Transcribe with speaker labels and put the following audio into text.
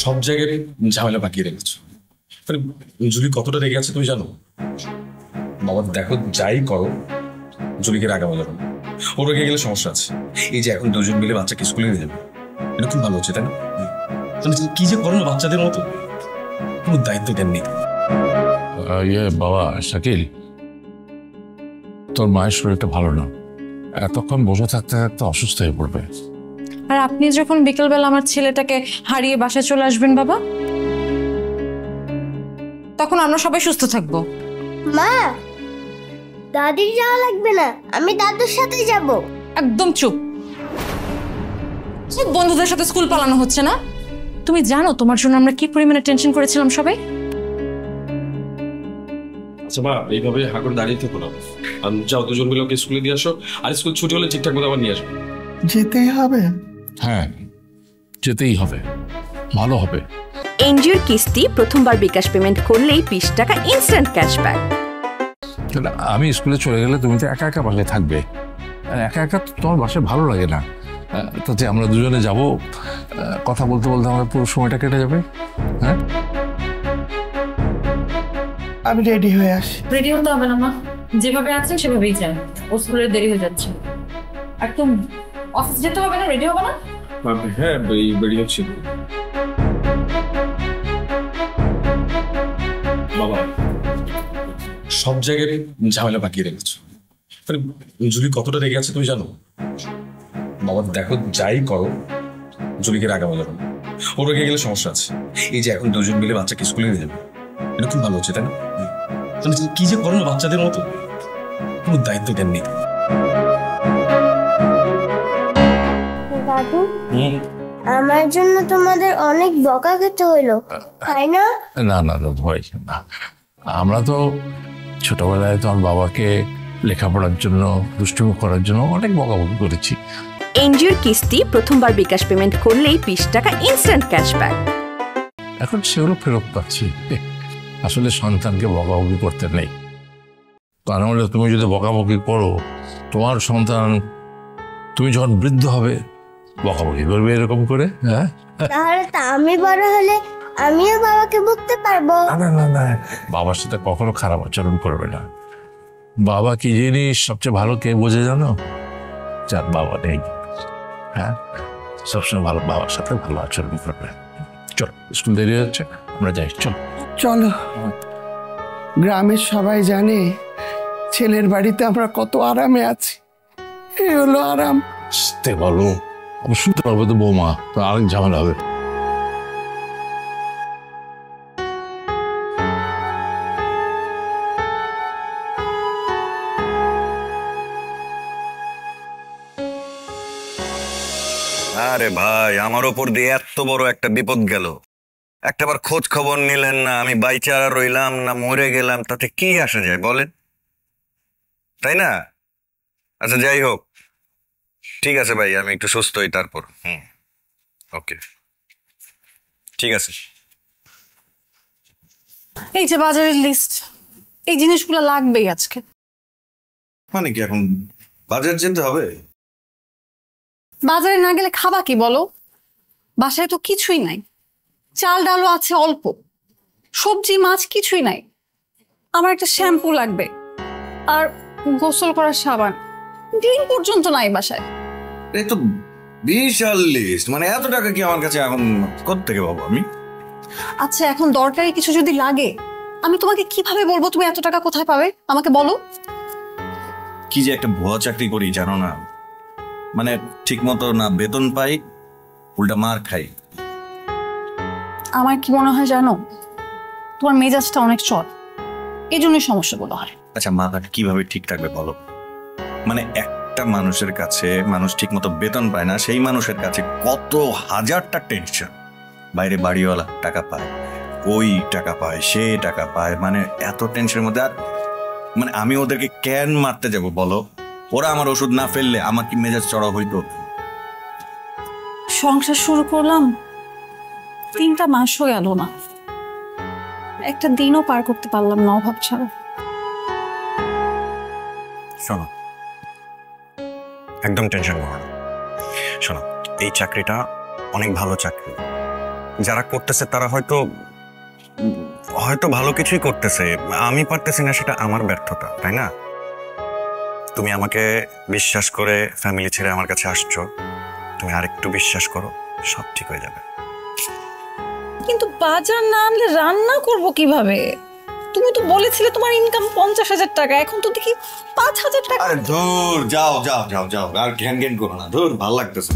Speaker 1: সব জায়গায় ঝামেলা পাকিয়ে রেখেছো। মানে জুলি কতটা রেগে আছে তুমি জানো? বাবা দেখো, যাই করো জুলিকে রাগাবো যাবে না। ওর রেগে গেলে সমস্যা আছে। এই যে এখন দুজন মিলে বাচ্চাকে স্কুলে নিয়ে যাবে, এটা খুব ভালো হচ্ছে, তাই না? মানে কি যে করো না বাচ্চাদের মতো, কোনো দায়িত্ব জ্ঞান নেই।
Speaker 2: বাবা শাকিল, তোর মায়ের শরীরটা ভালো না, এতক্ষণ বসে থাকতে থাকতে অসুস্থ হয়ে পড়বে।
Speaker 3: আর আপনি যখন বিকেলবেলা আমার ছেলেটাকে হারিয়ে বাসায় চলে আসবেন বাবা, তখন আমরা সবাই সুস্থ থাকবো।
Speaker 4: মা, দাদির যাওয়া লাগবে না, আমি দাদুর সাথে যাব।
Speaker 3: একদম চুপ। সব বন্ধুদের সাথে স্কুল পালানো হচ্ছে না? তুমি জানো তোমার জন্য আমরা কি পরিমাণে টেনশন করেছিলাম সবাই?
Speaker 1: আচ্ছা মা, এইভাবে হাঁকড়ে দাঁড়িয়ে থেকো না। যাও দুজন মিলে ওকে স্কুলে দিয়ে আসো, আর স্কুল ছুটি হলে ঠিকঠাক মতো আবার নিয়ে আসবে।
Speaker 5: যেতেই হবে?
Speaker 2: হ্যাঁ, যেতেই হবে, ভালো হবে।
Speaker 6: এনজিওর কিস্তি প্রথমবার বিকাশ পেমেন্ট করলেই 20 টাকা ইনস্ট্যান্ট ক্যাশব্যাক।
Speaker 2: আমি স্কুলে চলে গেলে তুমি তো একা একা বাসায় থাকবে, একা একা তোমার বাসায় ভালো লাগে না। তাতে আমরা দুজনে যাব, কথা বলতে বলতে আমার পুরো সময়টা কেটে যাবে। হ্যাঁ,
Speaker 5: আমি রেডি হয়ে আসি।
Speaker 3: রেডি হতে হবে না মা, যেভাবে আছেন সেভাবেই যান। ও স্কুলের দেরি হয়ে যাচ্ছে। একদম অফিস যেতে হবে না? রেডি হবে না?
Speaker 1: হ্যাঁ, বেরিয়ে হচ্ছে। বাবা সব জায়গায় ঝামেলা পাকিয়ে রেখেছো। মানে জুলি কতটা রেগে আছে তুমি জানো? বাবা দেখো, যাই করো জুলিকে রাগাবো যাবে না। ওর রেগে গেলে সমস্যা আছে। এই যে এখন দুজন মিলে বাচ্চাকে স্কুলে নিয়ে যাবে, এটা খুব ভালো হচ্ছে, তাই না? মানে কি যে করো না বাচ্চাদের মতো, কোনো দায়িত্ব জ্ঞান নেই।
Speaker 4: দাদু, আমার জন্য তোমাদের অনেক বকা খেতে হইলো, তাই না?
Speaker 2: না না ভয় না, আমরা তো ছোটবেলায় তো আমার বাবাকে লেখাপড়ার জন্য, দুষ্টুমি করার জন্য অনেক বকাবকি করেছি।
Speaker 6: এনজিওর কিস্তি প্রথমবার বিকাশ পেমেন্ট করলেই 20 টাকা ইনস্ট্যান্ট ক্যাশব্যাক।
Speaker 2: এখন সেগুলো ফেরত পাচ্ছি। আসলে সন্তানকে বকাবকি করতে নেই, তা নাহলে তুমি যদি বকাবকি করো, তোমার সন্তান তুমি যখন বৃদ্ধ হবে বকাবকি করবে এরকম করে। হ্যাঁ,
Speaker 4: তাহলে তো আমি বড় হলে আমিও বাবাকে বকতে পারবো।
Speaker 2: না না না, বাবার সাথে কখনো খারাপ আচরণ করবে না। বাবা কি জিনিস সবচেয়ে ভালো কে বোঝে জানো? যার বাবা নেই। হ্যাঁ, সবসময় ভালো বাবার সাথে ভালো আচরণ করবে। চলো, স্কুল দেরি হচ্ছে, আমরা যাই। চলো
Speaker 5: চলো। গ্রামের সবাই জানে ছেলের বাড়িতে আমরা কত আরামে আছি। এই হলো আরাম।
Speaker 2: আসতে বলো, আমি শুনতে পারবো তো বৌমা, তো আরেক ঝামেলা হবে।
Speaker 7: আরে ভাই, আমার ওপর দিয়ে এত বড় একটা বিপদ গেল, একটাবার খোঁজ খবর নিলেন না। আমি বাইচা রইলাম না মরে গেলাম, তাতে কি আসে যায় বলেন, তাই না? আচ্ছা যাই হোক, ঠিক আছে ভাই, আমি একটু সুস্থ হই তারপর। ওকে, ঠিক আছে।
Speaker 3: এই যে বাজারের লিস্ট, এই জিনিসগুলো লাগবেই আজকে।
Speaker 7: মানে কি এখন বাজার যেতে হবে?
Speaker 3: বাজারে না গেলে খাবা কি বলো? বাসায় তো কিছুই নাই, চাল ডালও আছে অল্প, সবজি মাছ কিছুই নাই। আমার একটা শ্যাম্পু লাগবে, আর গোসল করার সাবান, ডিম পর্যন্ত নাই বাসায়।
Speaker 7: এই তো বিশাল লিস্ট, মানে এত টাকা কি আমার কাছে এখন কোত্থেকে পাবো আমি?
Speaker 3: আচ্ছা, এখন দরকারি কিছু যদি লাগে আমি তোমাকে কিভাবে বলবো তুমি এত টাকা কোথায় পাবে? আমাকে বলো।
Speaker 7: কি যে একটা ভুয়া চাকরি করি জানো না, মানে ঠিক মতো না বেতন পাই, উল্টা মার খাই।
Speaker 3: আমার কি মনে হয় জানো, তোমার মেজাজটা অনেক চট, এই জন্যই সমস্যাগুলো হয়।
Speaker 7: আচ্ছা, মাথাটা কিভাবে ঠিক থাকবে বলো? মানে একটা মানুষের কাছে মানুষ ঠিক মতো বেতন পায় না, সেই মানুষের কাছে কত হাজারটা টেনশন। বাইরে বাড়িওয়ালা টাকা পায়, ওই টাকা পায়, সে টাকা পায়, মানে এত টেনশনের মধ্যে আর মানে আমি ওদেরকে কেন মারতে যাব বলো? ওরা আমার ওষুধ না ফেললে আমার কি মেজাজ চড়া হইতো?
Speaker 3: সংসার শুরু করলাম 3টা মাসও গেল না, একটা দিনও পার করতে পারলাম না অভাব ছাড়া।
Speaker 7: শোনো, একদম টেনশন করো না। শোনো, এই চাকরিটা অনেক ভালো চাকরি, যারা করতেছে তারা হয়তো হয়তো ভালো কিছুই করতেছে, আমি পারতেছি না, সেটা আমার ব্যর্থতা, তাই না? তুমি আমাকে বিশ্বাস করে ফ্যামিলি ছেড়ে আমার কাছে আসছো, তুমি আরেকটু বিশ্বাস করো, সব ঠিক হয়ে যাবে।
Speaker 3: কিন্তু বাজার না আনলে রান্না করব কিভাবে? তুমি তো বলেছিলে তোমার ইনকাম 50,000 টাকা, এখন তো দেখি 5,000 টাকা।
Speaker 7: আরে ধুর, যাও যাও যাও যাও, আর ঘ্যান ঘ্যান করো না, ধুর, ভাল লাগতেছে।